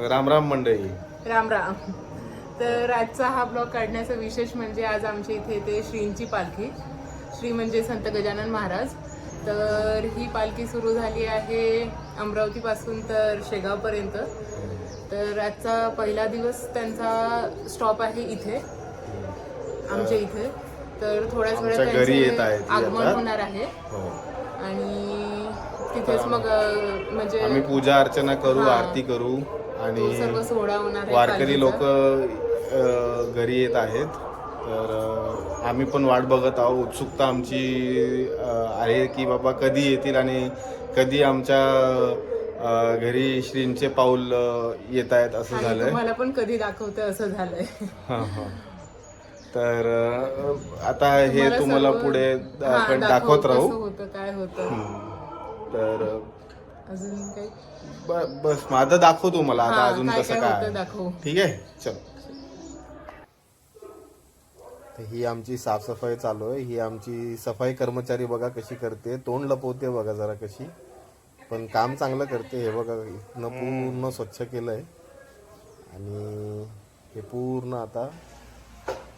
राम राम मंडळी. राम राम. तर आजचा हा ब्लॉग काढण्याचा विशेष म्हणजे आज आमच्या इथे येते श्रींची पालखी. श्री म्हणजे संत गजानन महाराज. तर ही पालखी सुरू झाली आहे अमरावतीपासून तर शेगावपर्यंत. तर आजचा पहिला दिवस त्यांचा स्टॉप आहे इथे आमच्या इथे. तर थोड्याच वेळात त्यांचे आगमन होणार आहे आणि तिथेच मग म्हणजे आम्ही पूजा अर्चना करू, आरती करू आणि सर्व सोहळा होणार आहे. वारकरी लोक घरी येत आहेत. तर आम्ही पण वाट बघत आहोत. उत्सुकता आमची आहे की बाबा कधी येतील आणि कधी आमच्या घरी श्रींचे पाऊल येत आहेत असं झालंय. मला पण कधी दाखवतं असं झालंय. तर आता हे तुम्हाला पुढे दाखवत राहू. होतं काय होतं. तर अजून काही बस माझं दाखव तुम्हाला आता अजून कसं काय दाखव. ठीक आहे. चल. ही आमची साफसफाई चालू आहे. ही आमची सफाई कर्मचारी बघा कशी करते, तोंड लपवते बघा जरा कशी, पण काम चांगलं करते. हे बघा इथनं पूर्ण स्वच्छ केलंय आणि हे पूर्ण आता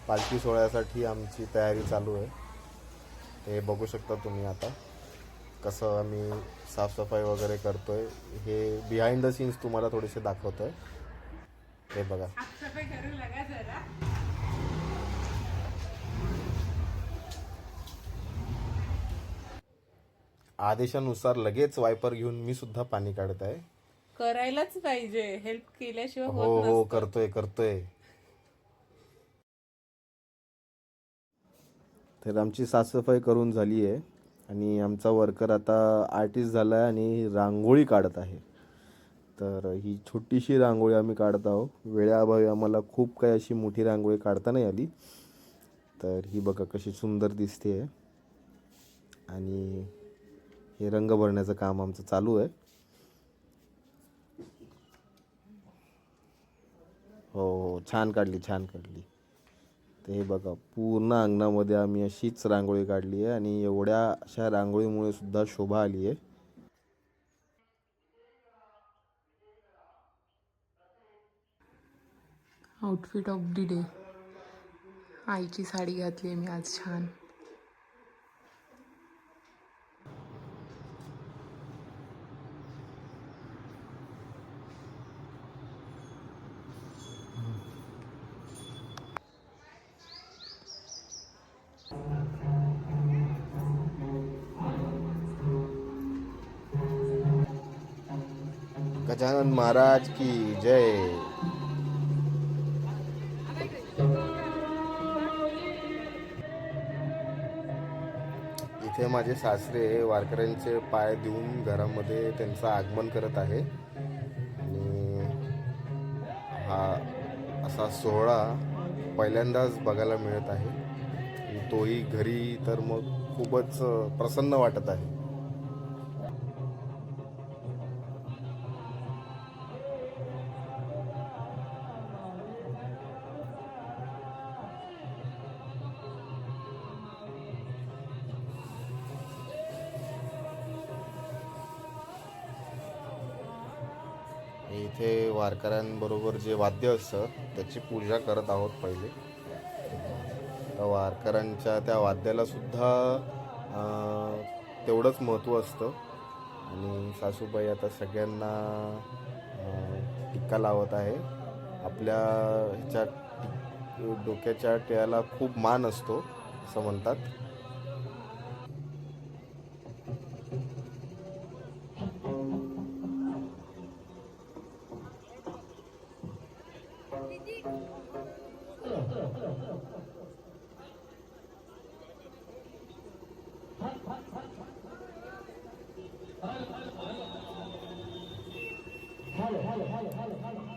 पालखी सोहळ्यासाठी आमची तयारी चालू आहे. हे बघू शकता तुम्ही आता कसं आम्ही साफसफाई वगैरे करतोय. हे बिहाइंड द सीन्स तुम्हाला थोडेसे दाखवतोय. हे बघा. आदेशानुसार लगेच वायपर घेऊन मी सुद्धा पाणी काढत आहे. करायलाच पाहिजे, हेल्प केल्याशिवाय हो करतोय. तर आमची साफसफाई करून झाली आहे आणि आमचा वर्कर आता आर्टिस्ट झाला आहे आणि रांगोळी काढत आहे. तर ही छोटीशी रांगोळी आम्ही काढत आहोत. वेळेअभावी आम्हाला खूप काही अशी मोठी रांगोळी काढता नाही आली. तर ही बघा कशी सुंदर दिसते आहे आणि हे रंग भरण्याचं काम आमचं चालू आहे. हो छान काढली. ते हे बघा पूर्ण अंगणामध्ये आम्ही अशीच रांगोळी काढली आहे आणि एवढ्या अशा रांगोळीमुळे सुद्धा शोभा आली आहे. Outfit of the day. आईची साडी घातली मी आज छान. गजानन महाराज की जय. इथे माझे सासरे वारकऱ्यांचे पाय देऊन घरामध्ये त्यांचं आगमन करत आहे आणि हा असा सोहळा पहिल्यांदाच बघायला मिळत आहे. तोही घरी तर मग खूपच प्रसन्न वाटत आहे. इथे वारकऱ्यांबरोबर जे वाद्य असतं त्याची पूजा करत आहोत पहिले. तर वारकऱ्यांच्या त्या वाद्याला सुद्धा तेवढंच महत्त्व असतं आणि सासूबाई आता सगळ्यांना टिक्का लावत आहे. आपल्या ह्याच्या डोक्याच्या टिळ्याला खूप मान असतो असं म्हणतात.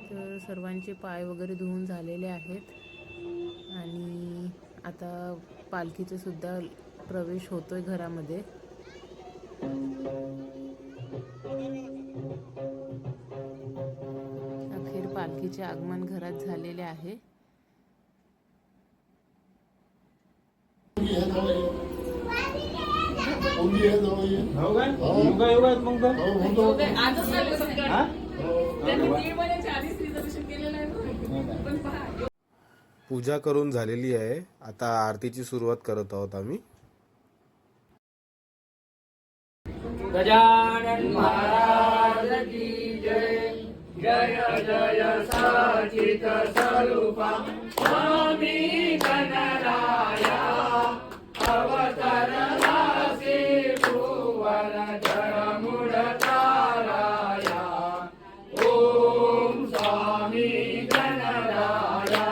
तर सर्वांचे पाय वगैरे धुवून झालेले आहेत आणि आता पालखीचा सुद्धा प्रवेश होतोय घरामध्ये. अखेर पालखीचे आगमन घरात झालेले आहे. मग पूजा करून झालेली आहे. आता आरतीची सुरुवात करत आहोत आम्ही. गजानन महाराज की जय. जय जय सचित स्वरूपा स्वामी गणराया. अवतरलासी भुवन जळमुड ताराया. ओम स्वामी गणराया.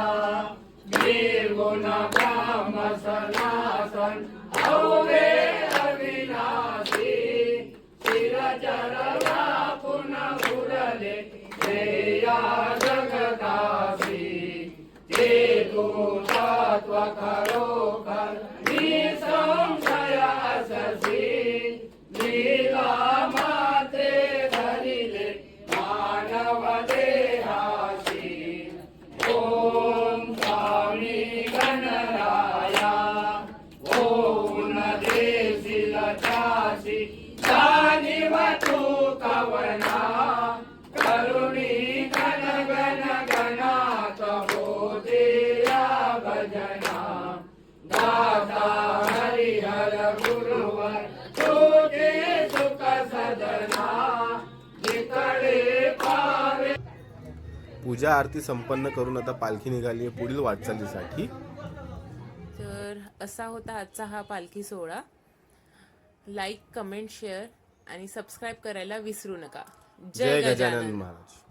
निर्गुण ब्रह्म सनातन अव्ये अविनाशी. शिरचर व्यापुन उरले देया जगदासी. ते तू तत्व खरोखर निसंशय अससी. लीला मात्रे धरिले मानव देहासी. ओम स्वामी गणराया. ओम देशील चासी. जाणीव तू कवना. करुणी गण गण गणात होते या भजना. दाता हरिहर गुरुवर तुझे सुख सदना. जिकडे पावे. पूजा आरती संपन्न करून आता पालखी निघाली आहे पुढील वाटचालीसाठी. तर असा होता आजचा हा पालखी सोहळा. लाईक, कमेंट, शेअर आणि सबस्क्राईब करायला विसरू नका. जय गजानन महाराज.